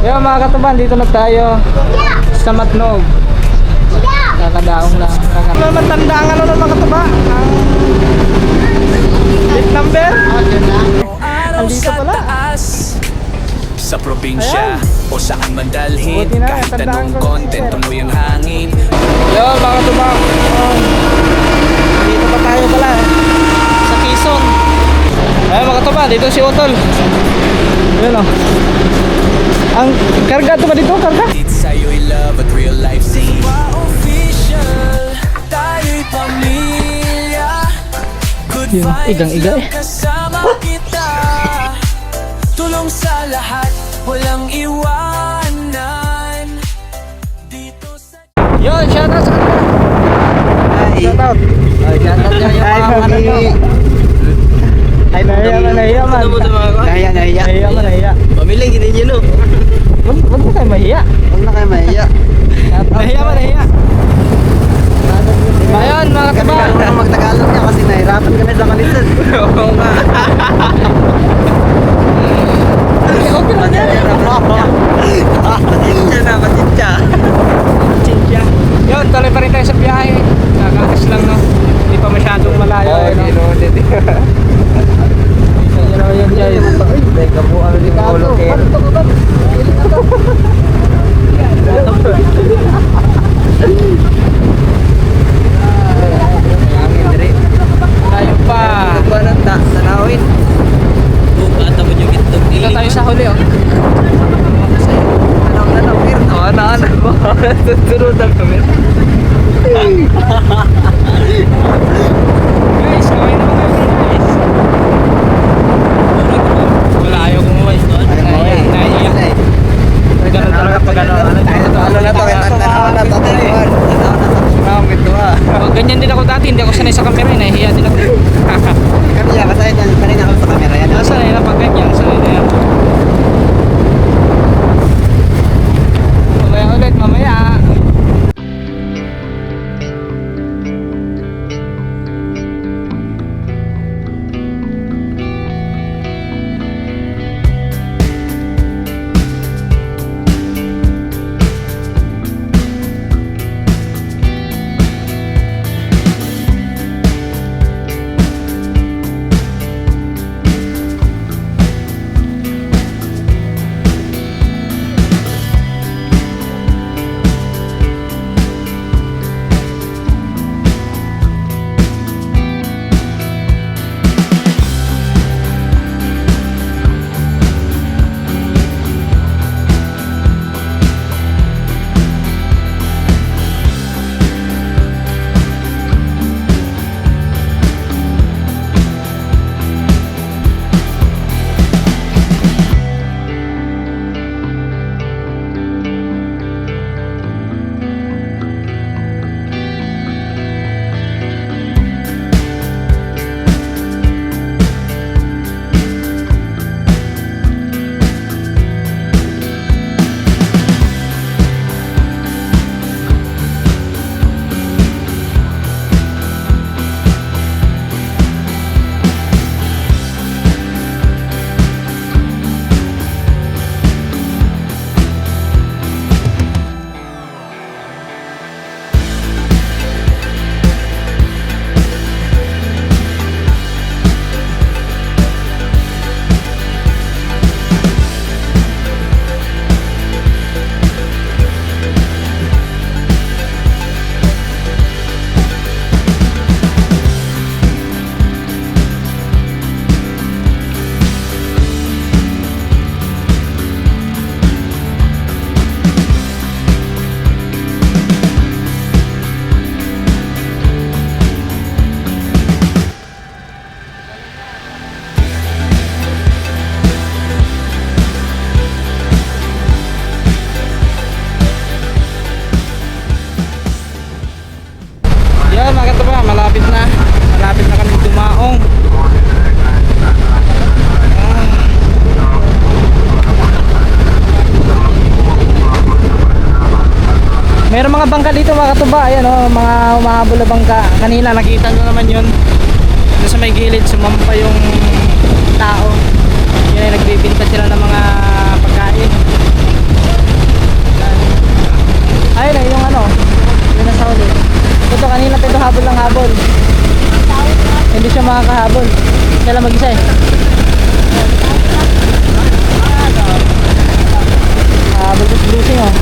Yo mga katuban, dito na tayo sa Matnog. Kakadaong lang. Ano naman tanda ang ano ng mga katuba? Ang plate number? Andito pala. Sa probinsya o saan man dalhin, Buti na, kahit tandaan anong ko. content, tuloy ang hangin. Yo mga katuba, dito pa tayo pala sa Quezon. Ayun mga katuba, dito si Utol. Ayun o. Ang karga ito ba dito? Karga? It's sa'yo'y love at real life scene. Official, tayo'y pamilya. Good Yun, vibes igang-iga lang kasama kita. Tulong sa lahat, walang iwanan. Dito sa... Yun, shoutout sa kanila. Shoutout. Shoutout niya yung mga ano nyo. Ay, nahiya man. Nahiya. Pamiling gini nyo no. Huwag na kayo mahiya. Huwag na kayo mahiya. Nahiya. Ayun, mga katuba. Kami ka magtagalog niya kasi nahirapan kami sa kalisan. Oo nga. Okay lang yan. Pasensya. Chicha. Yun, tuloy pa rin tayo sa biyahe. Kakakas lang, no? Hindi pa masyadong malayo. Yun, guys. Teka po, ano din ang ulo kayo? Tayo pa. Nagbanang ta, sanawin. Dito tayo sa huli, oh. Tanaw, pero Ano ba? Tuturutan kami. Guys, kawin naman kayo, guys. Wala, ayaw kumuhay. Naiiyak. Ganun talaga pag ano. Ano na to, tanaw na to. Tanaw ito ah. Ganyan din ako dati, hindi ako sanay sa camera, nahihiya din ako. Kami yan, kasi kanina ako sa camera yan. Sanay na pag ganyan, sanay na yan. Mamaya ulit, mamaya. Yan mga katuba, malapit na kami dumaong. Meron mga bangka dito mga katuba, ayan o, mga umahabol na bangka. Kanina nakita nyo naman yun. Doon sa may gilid, sumampa yung tao. Yan, nagbibinta sila ng mga pagkain. lang mag-isa eh. Bulbos bruising oh.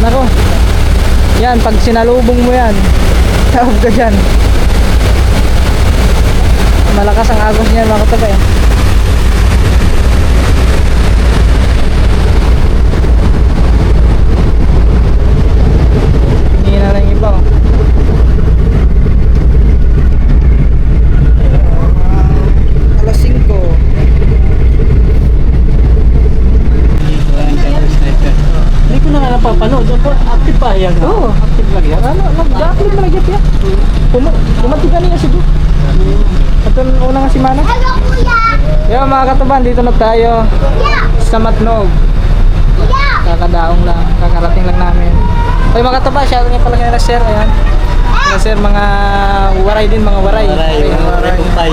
Nako. Yan, pag sinalubong mo yan, tawag ka dyan. Malakas ang agos niyan mga katabay. Hindi na lang iba oh. Alas 5. Hindi ko na nga napapanood. Active pa yan. Oo. Active lang yan. Ano, nag-active na nagyap yan. Pumatiga niya si Duke. Ito una nga si Manang. Hello, kuya! Yo mga kataban, dito na tayo sa Matnog. Kakadaong lang, kakarating lang namin. Oy mga kataban, shout out nga pala kay Sir, ayan. Sir, mga waray din, mga waray. Waray kumpay.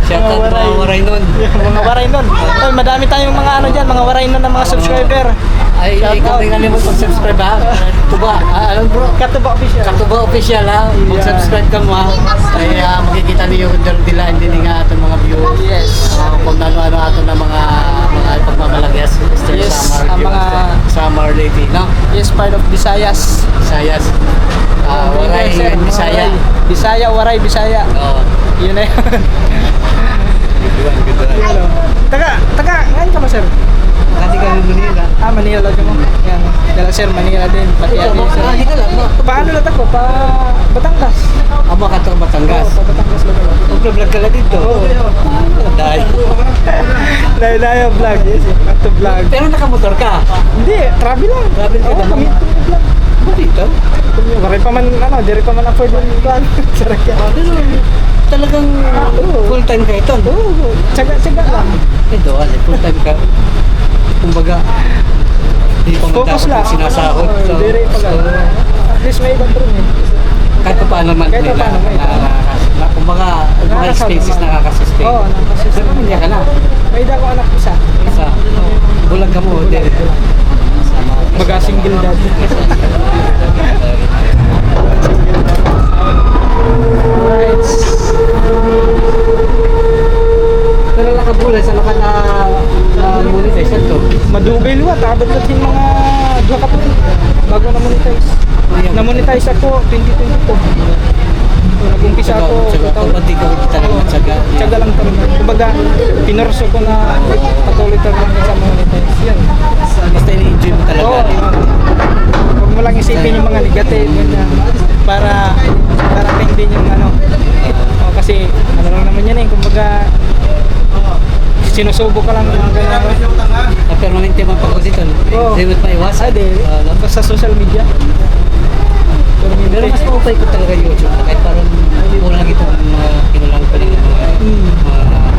Shout out mga waray nun. Mga waray nun. Oy, madami tayong mga ano dyan, mga waray nun ng mga subscriber. Ay, ikaw rin mo mag-subscribe ha. Tuba, ano bro? Katuba official. Katuba official ha. Mag-subscribe ka mo ha. Kaya makikita niyo yung nila hindi nga ato mga views. Yes. Kung ano-ano ato na mga pagmamalagyas. Yes, Summer, ang mga- Summer lady, no? Yes, part of Visayas. Visayas. Waray, Sir, mga Bisaya. waray. Bisaya, waray, Bisaya. Oo. Yun na yun. Good. Taga, ngayon ka ba sir? Kasi ka Manila. Manila lang mo. Yan. Kaya sir, Manila din. Pati Ito, ate sir. ka lang. Paano lang ako? Pa Batangas. Amo ka to Batangas. Oo, pa Batangas lang ako. Mag-vlog ka lang dito. Oo. Dahil. Layo vlog. Yes, to vlog. Pero nakamotor ka. Hindi, travel lang. Travel ka Oo, naman. kami vlog. Ba dito? Waray pa man, dire pa man afford yung vlog. Sarap yan. Pero talagang full time ka ito. Oo, tsaga lang. Ito, full time ka. Kumbaga, hindi pa man Focus dapat lang. yung sinasahod. So, Dire pa lang. At least may ibang room eh. kahit pa paano man Kahit pa nila. paano, may Kumbaga, mga Nakakasama expenses naman. nakakasustain. Oo, nakakasustain. Pero pamilya ka na. May dago anak isa. Isa, bulag ka mo. Dire. Maga-single dad. Alright. Pero nakabulan sa monetization to. Madugay luwa, tabad natin mga 2 kapag bago na-monetize. Na-monetize ako 2022. Nag-umpisa ako. Ba't di ka talaga matyaga? Tsaga lang talaga. Kumbaga, pinorso ko na patuloy talaga sa monetize. Yan. Basta ini-enjoy mo talaga. Oo. Huwag mo lang isipin yung mga negative. Ganyan. Para rin din yung ano. Kasi ano lang naman yan eh. Kumbaga, sinusubo ka lang ng gano'n. Permanente man pag dito. Oo. Hindi mo maiwas. Di. Basta social media. Pero mas okay ko talaga YouTube. Kahit parang kulang ito mga kinulang pa rin mga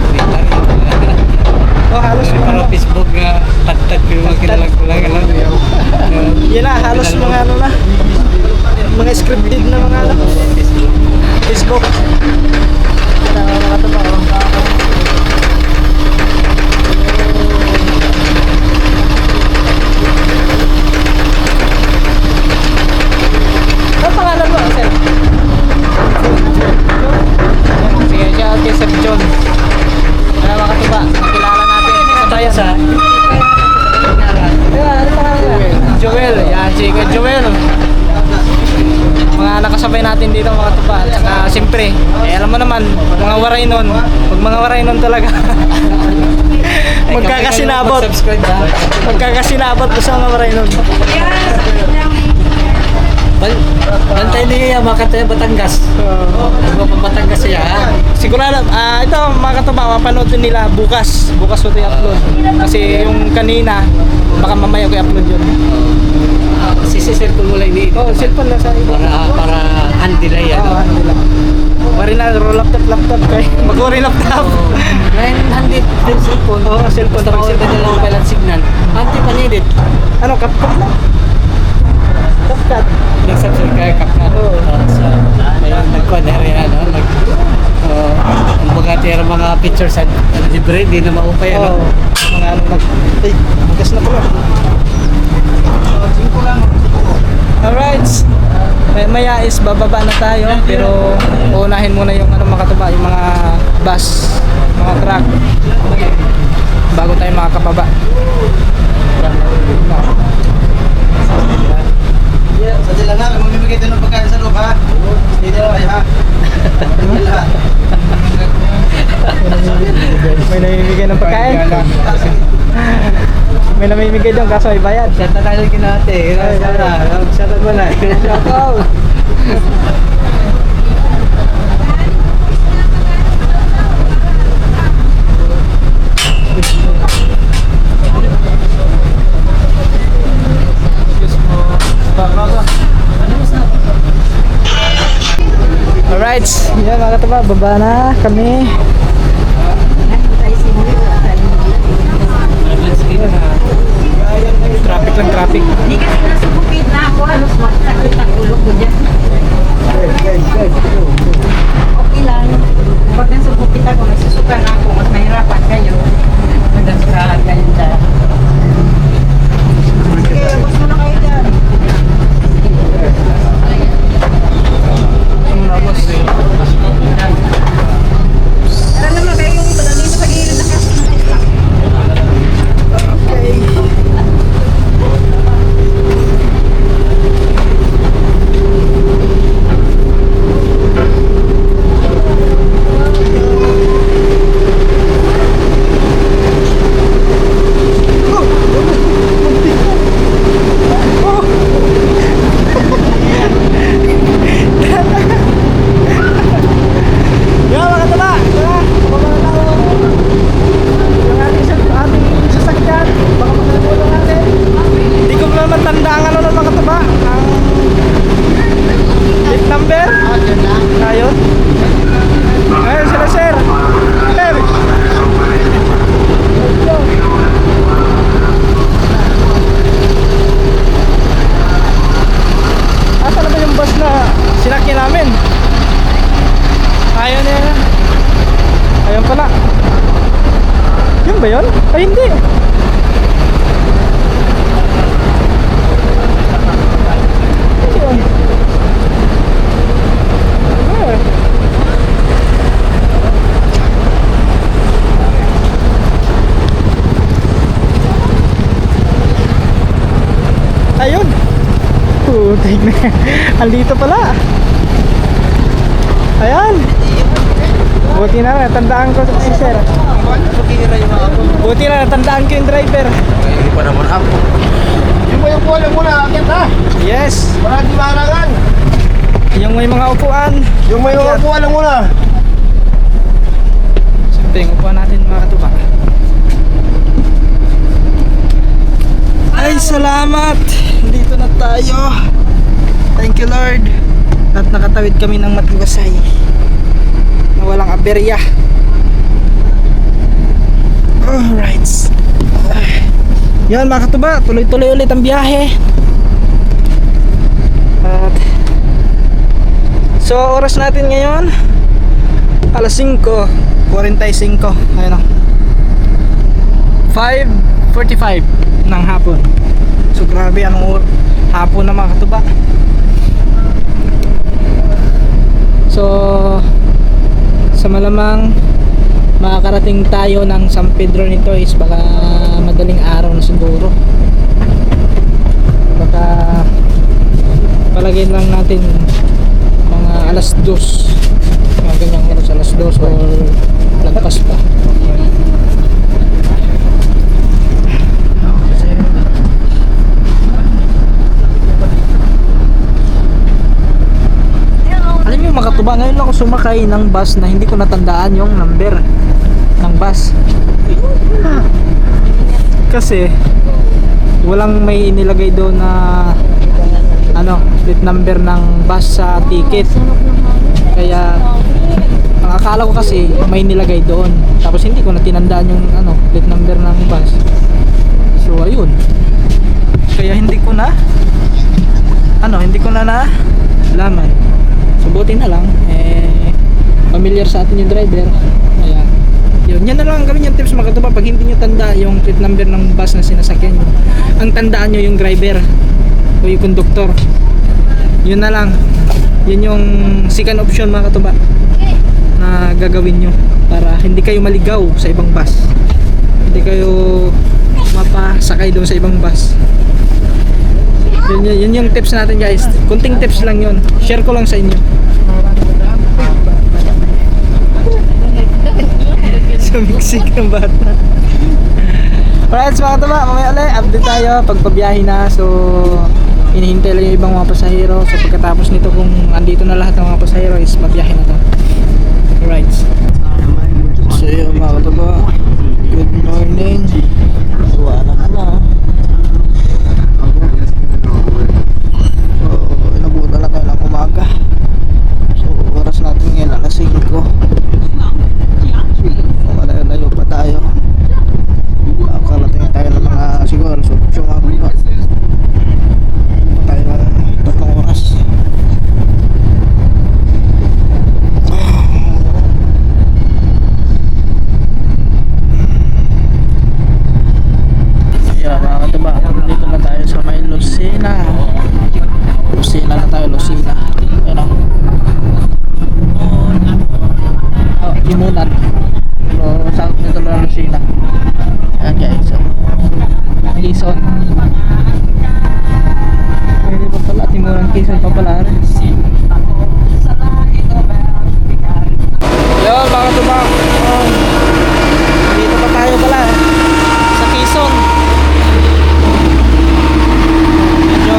Twitter. Halos Parang mga, Facebook nga tagtag yung mga kinulang alam. yun na, halos mga ano na. Mga scripted na mga ano. Facebook. Yan ang mga tabaho. Ano pangalan mo, sir? Sige, siya kay Sir John. Ano mga katuba? Nakilala natin. Kabayan. Ano pangalan niya? Joel. Yan, si Kuya Joel. Mga nakasabay natin dito mga katuba. At saka siyempre, alam mo naman, mga waray nun. Pag mga waray nun talaga. Magkakasinabot. Subscribe ha. Magkakasinabot po sa mga Marainon. Bantay niya Makataya Batangas. Batangas siya ha. Sigurado, ito mga katuba, mapanood nila bukas. Bukas ko ito i-upload. Kasi yung kanina, baka mamaya ko i-upload yun. Cellphone mo lang dito. Oh, cellphone lang sa iba. Para anti-delay Oo, ano. hindi lang. Wari na, laptop kayo. Mag-uri laptop. Ngayon, handit din cellphone. Oo, cellphone. Basta pag na lang pala signal. Anti-panidit. Ano, CapCut lang? CapCut. Nag-subscribe kaya kapkat. Oo. So, ayun, nag-conner yan, no? Kumbaga, tira mga pictures at libre, di na maupay, Oo. ano? Mga ano, ay, bukas na pala. Alright. Maya is bababa na tayo, pero uunahin muna yung ano mga katuba, yung mga bus, mga truck, bago tayo makakababa. Sa sila na, mamimigay tayo ng pagkain sa loob ha. Dito na kayo ha. May namimigay ng pagkain. May namimigay doon kaso ay bayad. Shout out tayo kinate. Shout out mo na. Shout out. Alright, yan mga katuba, baba na kami. Traffic lang, traffic. Hindi kasi nasubukit na ako, halos sakit ang ulo ko dyan. Okay lang. Pag nasubukit ako, nagsusuka na ako, mas mahirapan kayo. Magdasukahan kayo dyan. Sige, abos mo na kayo dyan. Tara naman kayo yung iba dito sa gilid na kasi. Yan mga katuba, tara, baba na tayo. Yung ating sasakyan, baka makalimutan natin. Hindi ko naman tanda ang ano ng mga katuba. Ang plate number. Ayun. Ayun sila sir. Sir. Asa na ba yung bus na sinakyan namin? Ayun yan. Ayun pala. Yun ba yun? Ay hindi. Ayun. Ayun. Putik na. Andito pala. Ayan. Buti na natandaan ko si sir. Buti na natandaan ko yung driver. Hindi pa naman ako. Yung may upuan lang muna, akit ha. Yes. Para di maharangan. Yung may mga upuan. Yung may upuan lang muna. Siyempre yung upuan natin mga katuba. Ay salamat. Dito na tayo. Thank you Lord. At nakatawid kami ng matiwasay na walang aberya. Alright. Yan mga katuba, tuloy-tuloy ulit ang biyahe. At so oras natin ngayon alas 5:45. Ayun o 5:45 ng hapon. So grabe anong hapon na mga katuba. So sa malamang makakarating tayo ng San Pedro nito is baka madaling araw na siguro. Baka palagay lang natin mga alas 2, mga ganyang oras, alas 2 or lagpas pa. katuba, ngayon lang ako sumakay ng bus na hindi ko natandaan yung number ng bus. Kasi walang may inilagay doon na ano, plate number ng bus sa ticket. Kaya ang akala ko kasi may nilagay doon. Tapos hindi ko na tinandaan yung ano, plate number ng bus. So ayun. Kaya hindi ko na laman. So buti na lang familiar sa atin yung driver. Kaya yun, yan na lang ang gawin yung tips mga katuba. Pag hindi nyo tanda yung plate number ng bus na sinasakyan nyo, ang tandaan nyo yung driver o yung conductor. Yun na lang. Yun yung second option mga katuba na gagawin nyo para hindi kayo maligaw sa ibang bus, hindi kayo mapasakay doon sa ibang bus. Yun yung tips natin guys. Kunting tips lang yun, share ko lang sa inyo. Sumiksik ng bata. Alright mga katuba, mamaya ulit update tayo pagpabiyahe na. So inihintay lang yung ibang mga pasahero. So pagkatapos nito, kung andito na lahat ng mga pasahero, is mabiyahe na to. Alright. So yun mga katuba, good morning. Wala na. So inabuta lang tayo ng umaga. So oras natin ngayon alas 5. Malayo pa tayo. Nakakarating tayo ng mga siguro so mga tayo ng 3 oras. Yeah, mga katuba, dito na tayo sa may Lucena na tayo, Lucena. Ayun o, Kimunan. So, south nito na Lucena. Ayan guys, so Quezon. Pwede pa pala, Timuran Quezon pa pala rin. Yo mga katuba, dito pa tayo pala sa Quezon. Medyo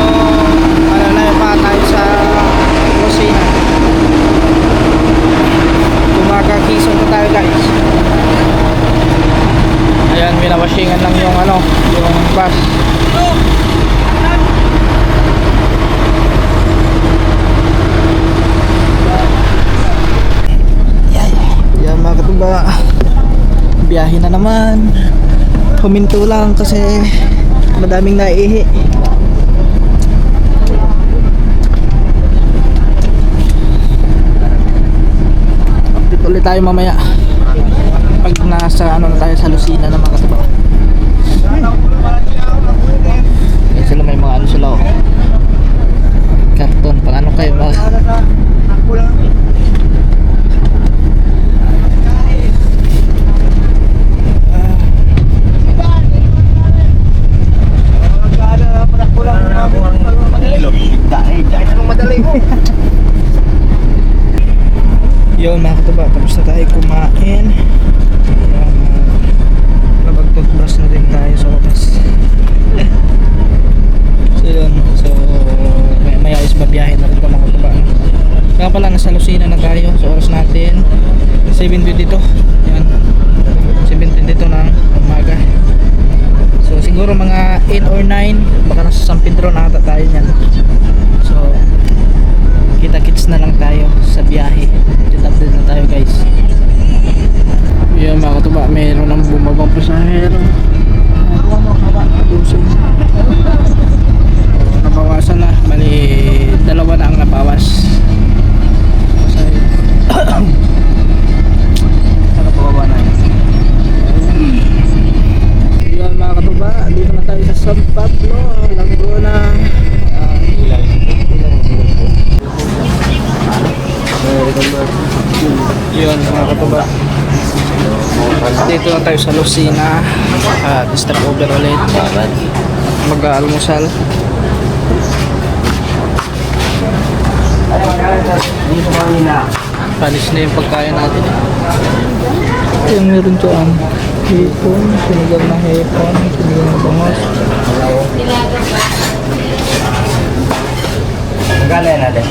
malalayo pa tayo sa Lucena. Tumaga Quezon pa tayo guys. Ayan, minawashingan lang yung yung bus. Yan mga katuba, biyahe na naman. Huminto lang kasi madaming naiihi. Update ulit tayo mamaya pag nasa na tayo sa Lucena na mga katuba. Yan sila, may mga sila karton pang kayo mga yun mga katuba, tapos na tayo kumain. Nabag-toothbrush na din tayo sa wakas. So yun, so maya is babiyahin na rin ito mga katuba. Kaya pala nasa Lucena na tayo. So oras natin 7:22. Yan, 7:22 ng umaga. So siguro mga 8 or 9 baka nasa San Pedro na ata tayo nyan. So kita-kits na lang tayo sa biyahe. Update na tayo guys. Yan mga katuba, mayroon ng bumabang pasahero. Nabawasan na, bali dalawa na ang nabawas. Nakapababa na yun. Yan mga katuba, dito na tayo sa San Pablo, Laguna. Yun mga katuba, dito na tayo sa Lucena at stop over ulit mag-aalmusal. Panis na yung pagkain natin. Yung meron dyan hipon, sinigang na hipon, sinigang na bangos. Magkano yan natin?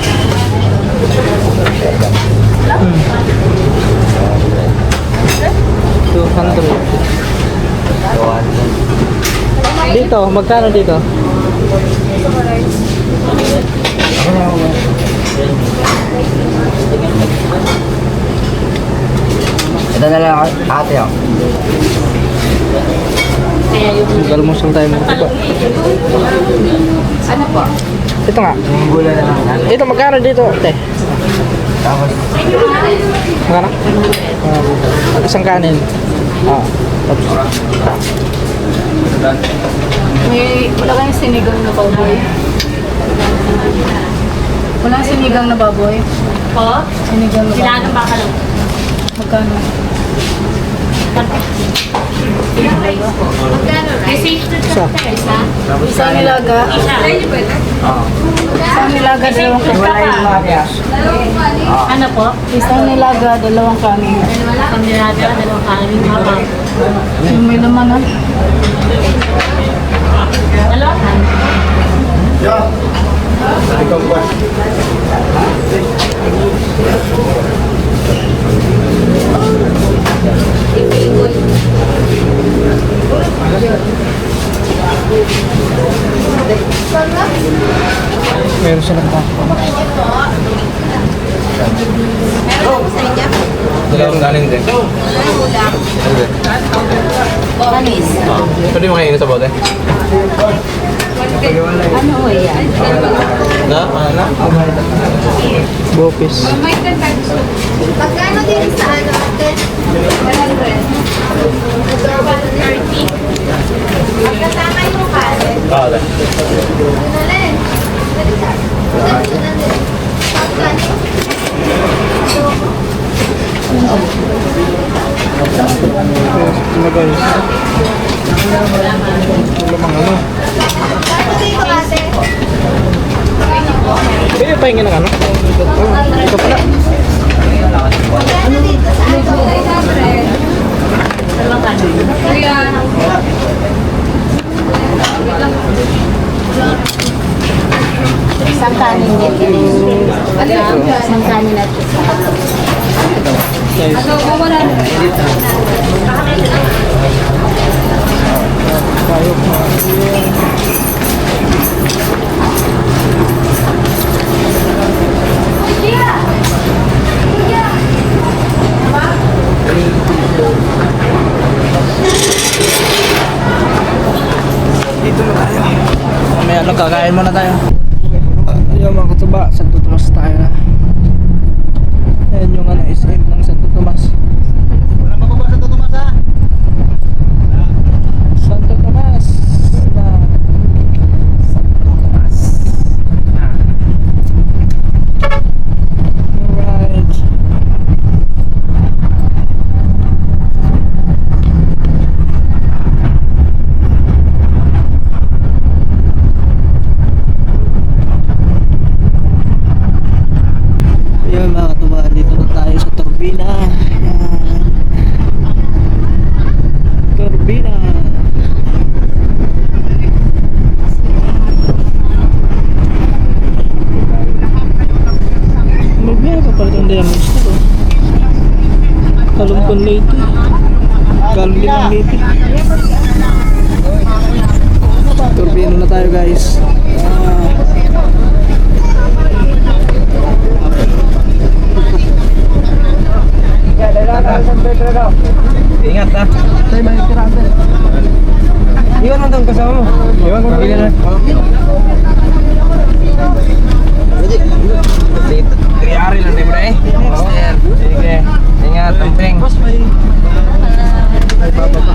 Dito, magkano dito? Ito na lang ate oh. Galmusal tayo mga katuba. Ano po? Ito nga. Yung gula na lang ate. Ito, magkano dito? Te, Tapos, magkano? Isang kanin. Tapos. Wala kayong sinigang na baboy? Walang sinigang na baboy? Po? Sinigang na baboy. Sinagang baka lang. Magkano? Isa. Isang nilaga. Isang nilaga, dalawang wala kanin. yung mga kaya. Ano po? Isang nilaga, dalawang kanin. Isang nilaga, dalawang kanin, haba. Yung may laman na. Dalawa kanin. Meron silang pa. Dalawang galing din. Anis. Pwede mo kainin sa bote? Ano o yan? Na? Ano? Bopis. Magkano din sa ano? 130. Magkasama yung kanin. Oo, dahil. Nalin. Ito na guys. Lamang ano. Magkano dito ate? Pwede pahingin ng ano? Ito pala. Magkano dito sa ano? Dalawang kanin. Isang kanin din. Isang kanin at isa. Guys. Tayo pa. Dito na tayo. Mamaya ano, kakain muna tayo. Ayun mga katuba, Santo Tomas tayo. Ayan yung ano, SM ng Santo Tomas. Wala pa ba Santo Tomas ha? Santo Tomas na. Santo Tomas na. Alright. Ayun mga katuba, dito na tayo sa Turbina. Ayan. Turbina. Magbiya ka pala itong diamonds na to. Kalumpon Leyte. Galing Leyte. Turbina na tayo guys. Ingat ha. Tayo ba yung tirada? Iwan mo itong kasama mo. Iwan mo na. Kayari lang di ba eh? Sige. Ingat, tamping. May bababa.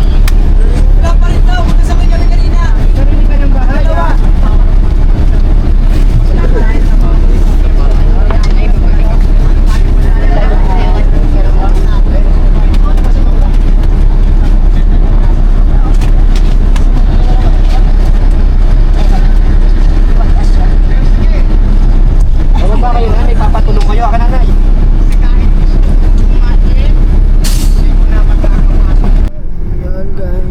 Bababa kayo na, may papatulong kayo. Aka na na. Yan guys.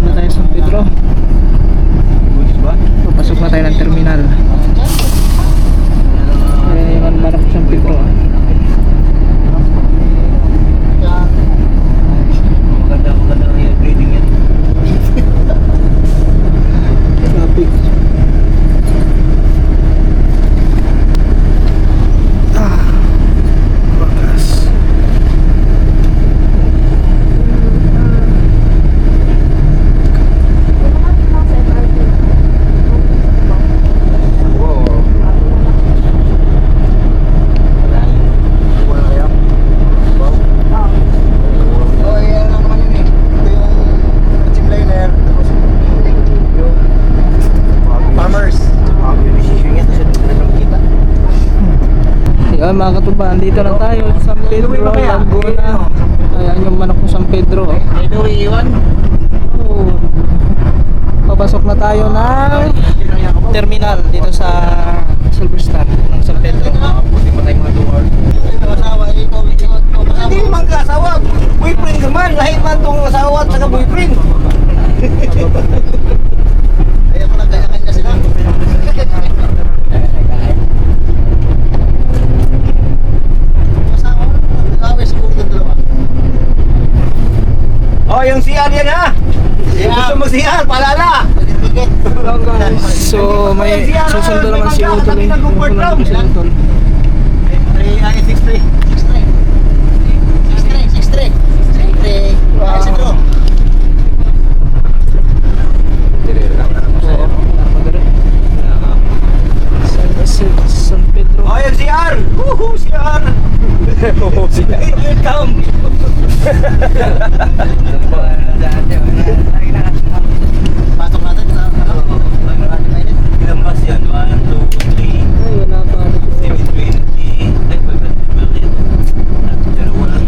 Dito na tayo sa San Pedro. Papasok na tayo ng terminal. Yung manok sa San Pedro. Maganda ang breeding yan. Traffic. Bagas. Oh, yan lang naman yun eh. Ito yung chip liner. Tapos yung farmers. Yan mga katuban, dito na tayo sa San Pedro, Laguna. Ayan yung manok ng San Pedro. Ito iiwan. Oh. Papasok na tayo ng terminal dito sa Silver Star ng San Pedro. Buti pa tayo mga duwar. Ito asawa, ito. Hindi man ka asawa. Boyfriend naman. Lahit man itong asawa at saka boyfriend. Kaya pala kanya-kanya sila. Oh, yung CR yan ha! Yung gusto mo CR, paalala! So may susundo naman si Utol eh. Yung punan ko si Utol. 6'3". 6'3". Ay, si Bro. San Pedro. Oh, yung CR! Woohoo, CR! Welcome! Pasok natin sa Ilang bus yan? 1, 2, 3, Ay, wala pa. 720. Ay, dalawa lang.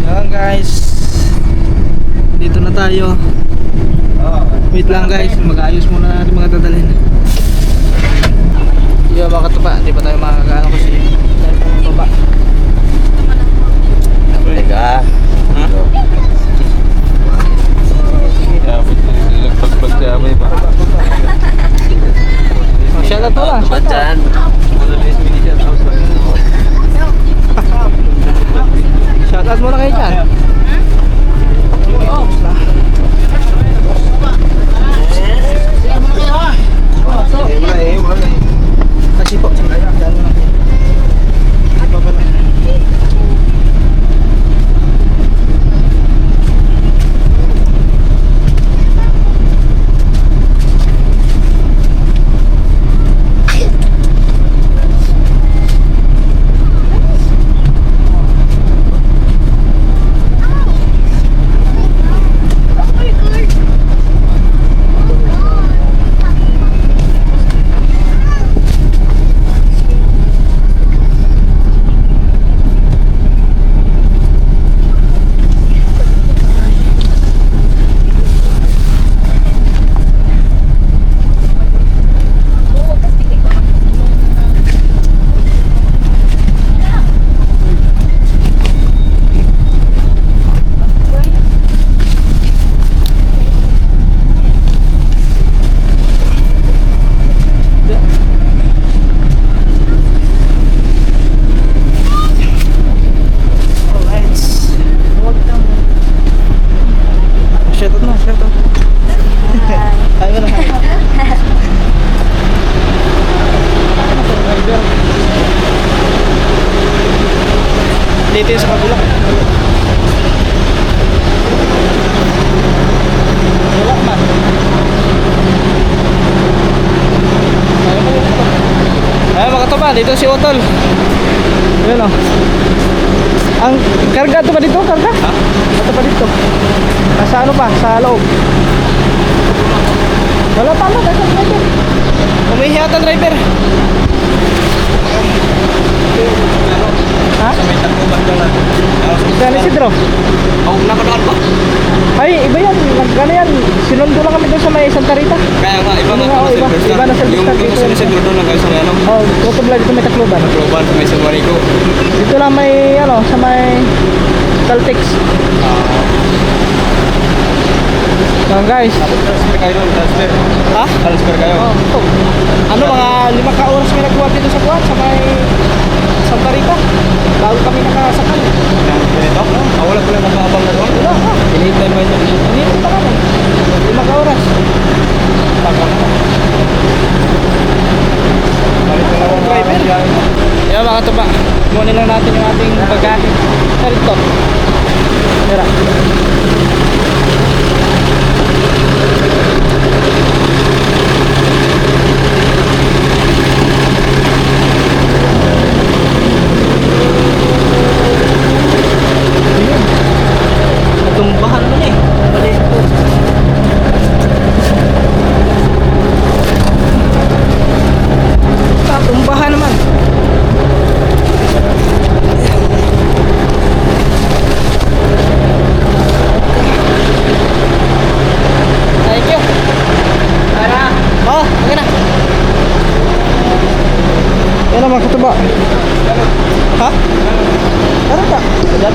Yan guys. Dito na tayo. Wait lang guys, mag-ayos muna natin mga dadalhin. Yung mga katupa, di pa tayo makakano kasi tayo pang baba. Teka. Oh, shout out to lang, shout out. Shout out muna kayo dyan. Kasi po, dito yung sa kabila. Wala man. Ayun mga katuba, dito si Utol. Ayun o. Ang karga ito pa dito? Karga? Ha? Ito pa dito. Nasa ano pa? Sa loob. Wala pa mo, dito driver. Umihi ata driver. Ha? Saan si Dro? Oh, nakadaan ba? Ay, iba yan. Nagkano yan. Sinundo lang kami doon sa may Santa Rita. Kaya nga, iba Ano nga nga, iba. Iba na sa Yung Star dito. sinisidro doon lang kayo sa may ano? Oh, tutog lang dito may Tacloban. Global sa may Sanwarico. Dito lang may, ano, sa may Caltex. guys. Transfer kayo doon, transfer. Ha? Transfer kayo. Oh. Ano, mga 5 ka-oras may nagbuhat dito sa buwan, sa may Santa Rita. Bago kami nakasakal. Ganito? Wala pala nag-aabang na doon? Wala, ha? Hinihintay mo ito. Hindi pa kami. 5 ka-oras. Tapos na. Balik na lang ang Driver. biyahe mo. Yan mga tuba. Kunin lang natin yung ating pagkain. Sarito. Tira. Ayun. Natumbahan mo na eh. Maliit po. Natumbahan naman. Thank you. Oh, okay na. Yan naman katuba. Ha? Ano ka? Ayan.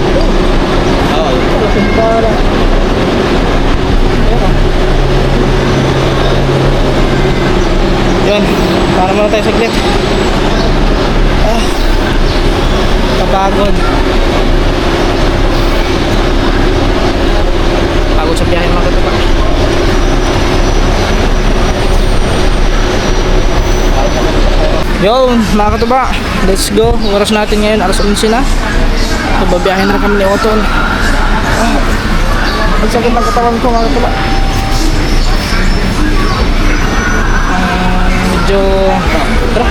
Oo. Para. Ayan o. Yun. Para muna tayo saglit. Ah. Kapagod. Pagod sa biyahe mga katuba. Yun, mga katuba, let's go. Oras natin ngayon, alas 11 na. So, babiyahin na kami ni Otol. Ang sakit ng katawan ko, mga katuba. Medyo... Tara.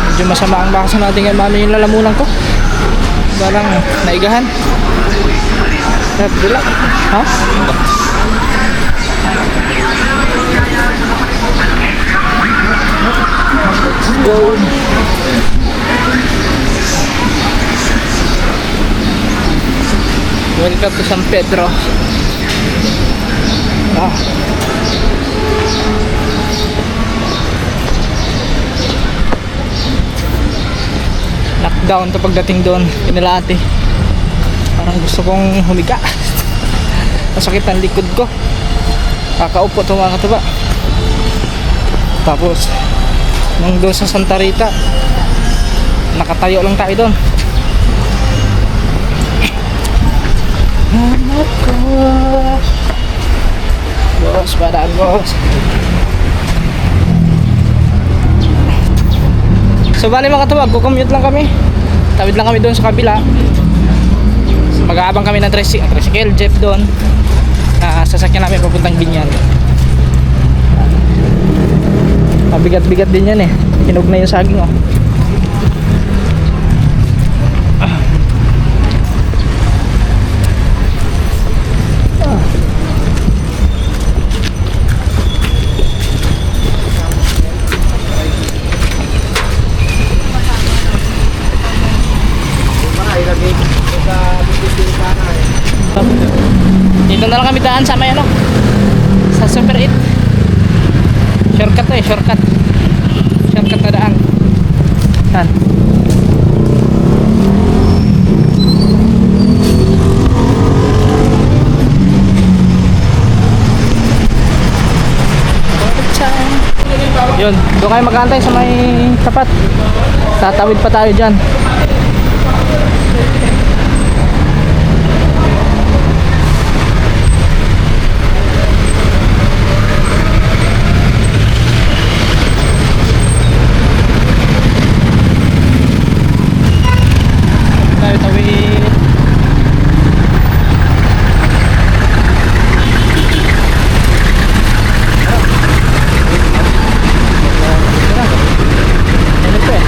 Medyo masama ang bakasan natin ngayon. Mano yung lalamunan ko. Parang naigahan. Dila. Ha? Go. Welcome to San Pedro. Lockdown to pagdating doon. Pinilati. Parang gusto kong humiga. Masakit ang likod ko. Kakaupo to mga katuba. Tapos nung doon sa Santa Rita, nakatayo lang tayo doon. Hanap ko. Boss, padaan boss. So bali mga katuwag, kukommute lang kami. Tawid lang kami doon sa kabila. Mag-aabang kami ng tricycle jeep doon na sasakyan namin papuntang Binyan. Mabigat-bigat din yan eh. Hinog na yung saging oh. Dito na lang kami daan sa may ano, sa Super 8. Shortcut to eh, shortcut. Shortcut na daan. Yan. Yun, doon kayo mag-aantay sa may tapat. Tatawid pa tayo dyan. Tayo tawid. Ano to eh?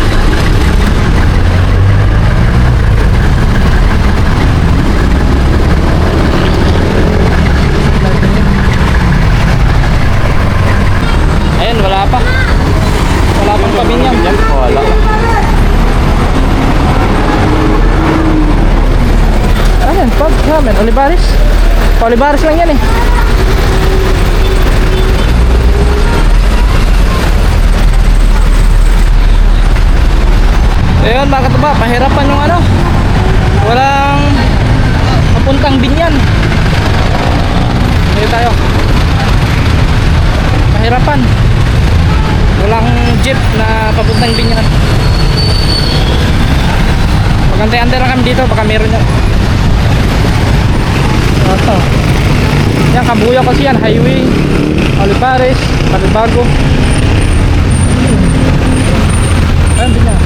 Ayun, wala pa. Wala pang pabinyan. Wala. Ano yan? Pag ramen, Olivares. Olivares lang yan eh. Ayun mga katuba, pahirapan yung ano. Walang papuntang Binyan. May mahirapan. Walang jeep na papuntang Binyan. Magantay-antay lang kami dito, baka meron yan. Ito. Yan, Kabuya kasi yan, highway. Olivares, Palibago. Ayan, Binyan.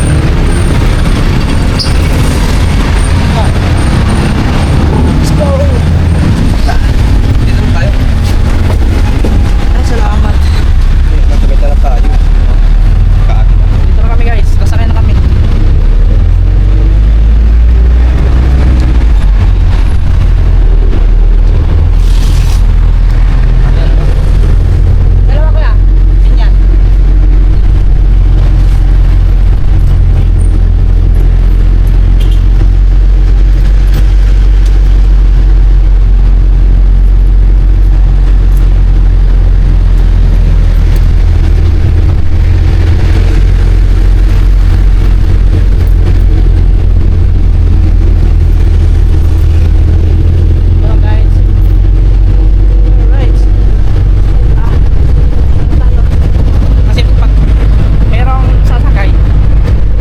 Let's go! Dito tayo. Ay, salamat. Nagkabita na tayo. Kaagad. Dito na kami guys, kasakay na kami. Dalawa kuya, ganyan. Hello guys. Alright. Tayo. Kasi pag merong sasakay,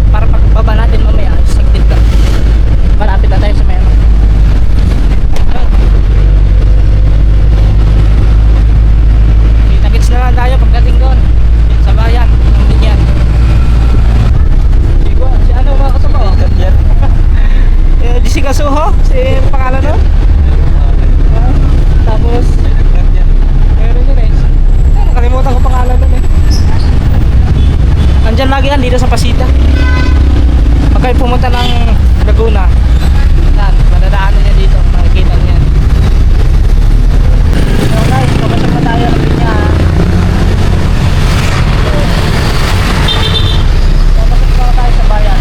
para pagbaba natin mamaya, saglit lang. Malapit na tayo sa meron. Kita-kits na lang tayo pagdating doon. Sa bayan, ng Binyan. Si ano mga kasama ko? Di si Kasuho, si pangalan nun. Tapos, meron yun eh. Nakalimutan ko pangalan nun eh. Nandyan lagi yan dito sa Pasita. Pag kayo pumunta ng Laguna, yan, madadaanan niya dito, makikita niya. So guys, pumasok na tayo ng Binyan. Pumasok na tayo sa bayan.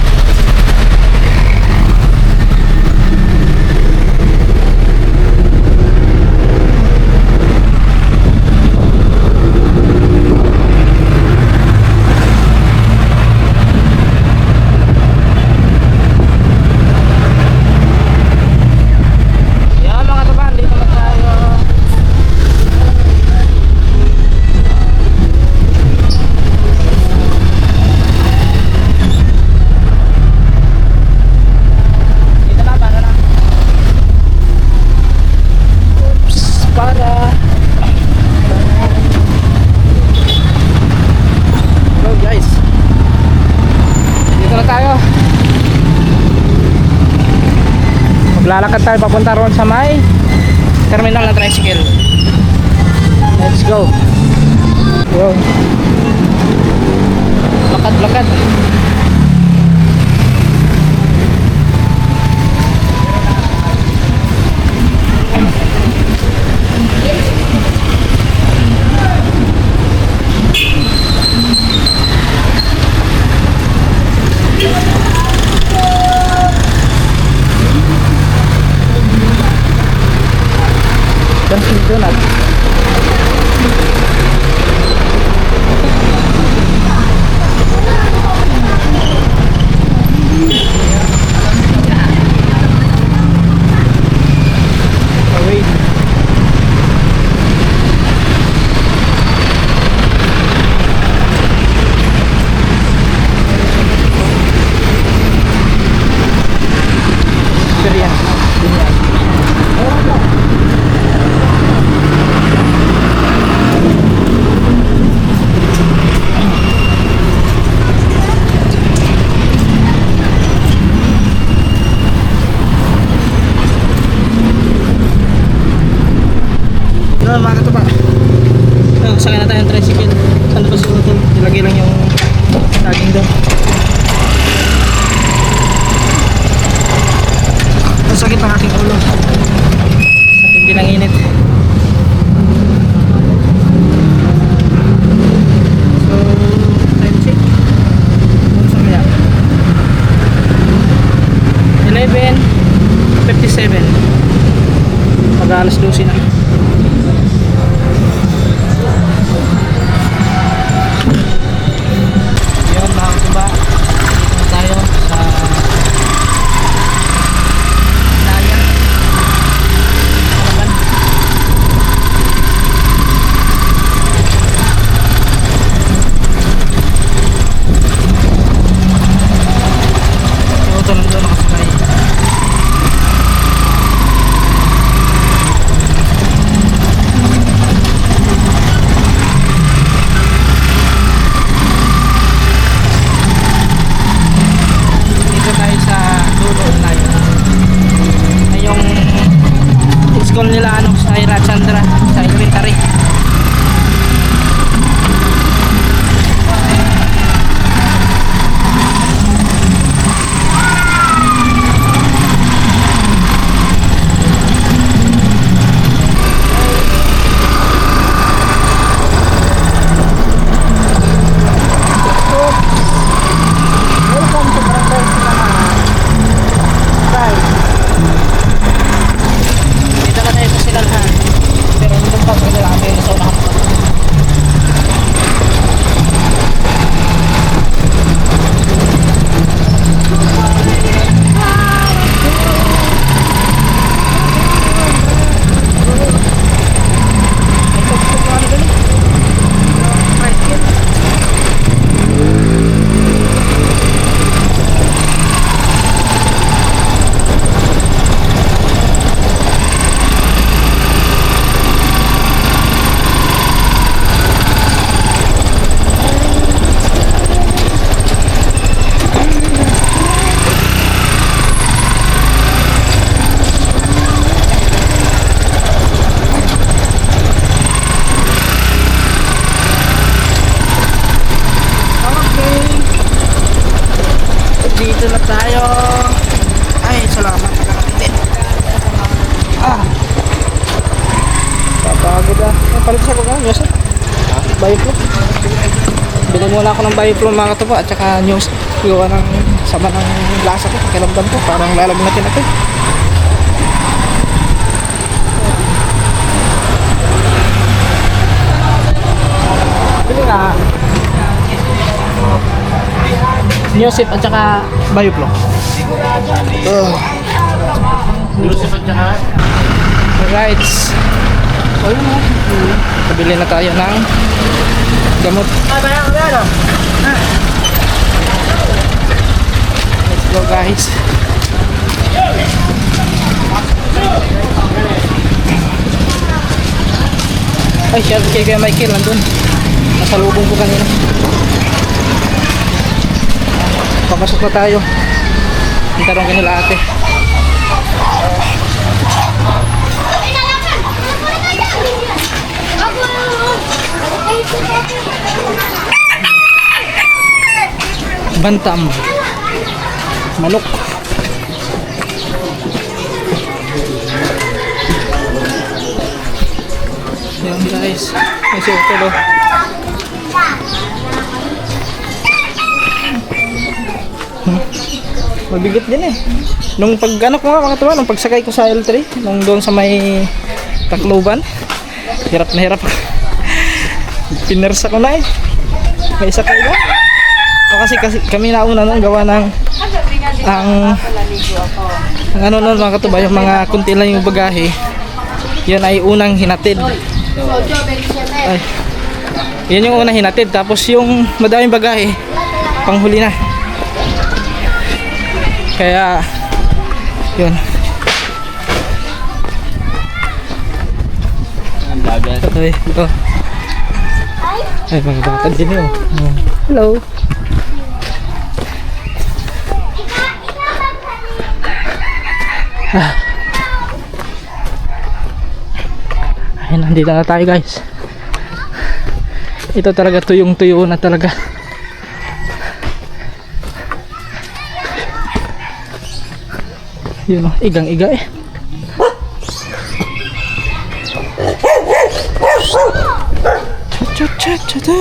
Yan mga taban, dito na tayo. Dito na, para na. Oops, para. Hello guys. Dito na tayo. Maglalakad tayo papunta roon sa may terminal ng tricycle. Let's go. Yo. Lakad. Dunkin Donut. Wait. Binyan. Ano mga katupa? Sakay na tayo ng tricycle. Saan pa siguro ito? Ilagay lang yung taging doon. Masakit ang aking ulo. Sa tindi ng init. So, time check. Kung saan kaya? 11:57. Mag-alas 12 na. Yun mga katupa. Dito tayo sa Dayan. Palaban. Pagod ah. Palit sa ko ka, Jose. Bioflow. Bili muna ako ng Bioflow mga katupa at saka news. Gawa ng sama ng lasa ko. Pakiramdam ko. Parang lalagnatin natin. Bili nga. Newsip at saka Bioflow. Yusuf at saka Alright. Pabili na tayo ng gamot. Let's go guys. Ay, shout out kay Kuya Michael nandun. Nasalubong ko kanina. Papasok na tayo. Itanong ko nila ate. Bantam. Manok. Yan guys. May circle oh. Mabigat din eh. Nung pag ano ko nga mga tuwa, nung pagsakay ko sa L3, nung doon sa may Tacloban, hirap na hirap. Pinersa ko na eh. May sakay na. O kasi kami nauna nung gawa ng ang ano nun mga katuba, yung mga kunti lang yung bagahe. Yan ay unang hinatid. Ay, yan yung unang hinatid. Tapos yung madaming bagahe, panghuli na. Kaya yun. ang bagal. Ay, ito. Ay, mga bata din yun. Oh. Hello. Ah. Ay, nandito na tayo guys. Ito talaga tuyong-tuyo na talaga. Yun o, igang-iga eh. Chat. Ito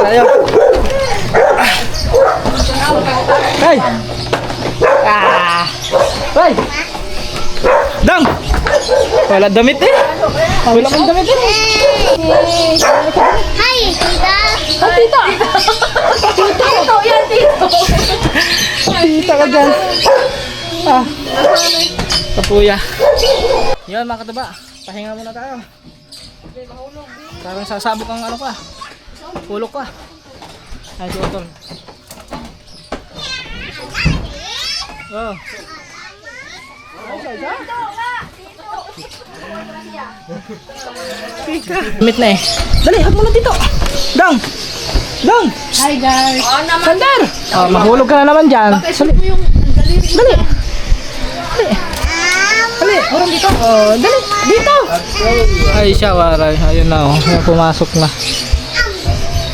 tayo. Hey! Hey! Dang! Wala damit eh. Wala kang damit eh. Hi, tita. Tita ka dyan. Ah. Kapuya. Yan mga kataba. Pahinga muna tayo. Parang sasabog ang ano ka. Pulok ka. Ay, si Otol. Oh. Limit na eh. Dali, hag mo na dito. Dang! Dang! Hi guys. Sander! Oh, mahulog ka na naman dyan. Dali. Dali. Dali. Dali. Dito. Oh, dali. Dito. Ay, siya waray. Ayun na oh. Ayan, pumasok na.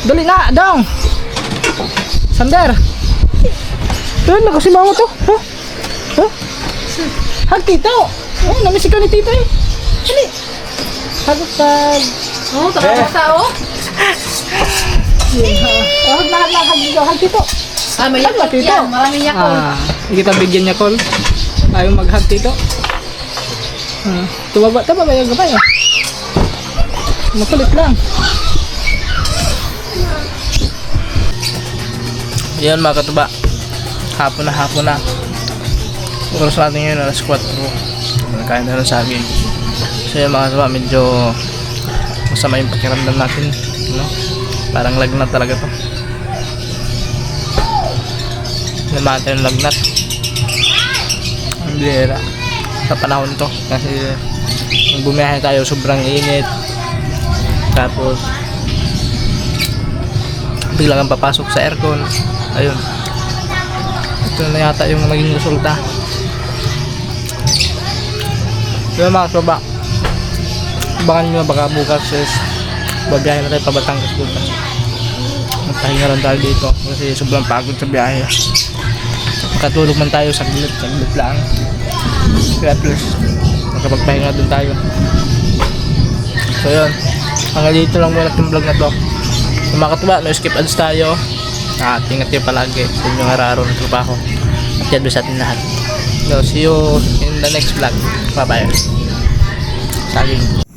Dali na, Dang! Sander! Ayun, nakasimango to. Huh? Huh? Hag tito! Oh, namiss ka ni tito eh. Dali. Hag. Oh, taka oh. Hag tito. May Hag tito. yan. Maraming yakol. Hindi kita bigyan niya call. Ayaw mag-hug tito. Tumaba ba yung gabay? Makulit lang. Yan mga katuba. Hapon na. Oras natin ngayon alas 4. Nakain na ng saging. So yan mga katuba, medyo masama yung pakiramdam natin, no? Parang lagnat talaga to. Naman tayo ng lagnat. Ang bihira sa panahon to kasi nung bumiyahe tayo sobrang init, tapos bigla kang papasok sa aircon. Ayun, ito na yata yung maging resulta. Yun mga katuba, abangan nyo baka bukas is babiyahe na tayo pa Batangas bukas. Magpahinga lang tayo dito kasi sobrang pagod sa biyahe. Katulog man tayo saglit lang. Kaya at least nakapagpahinga din tayo. So yun, hanggang dito lang muna itong vlog na to. Kung mga katuba, no skip ads tayo. At ingat kayo palagi sa inyong araw ng trabaho. At God bless sa atin lahat. So see you in the next vlog. Bye bye. Saging.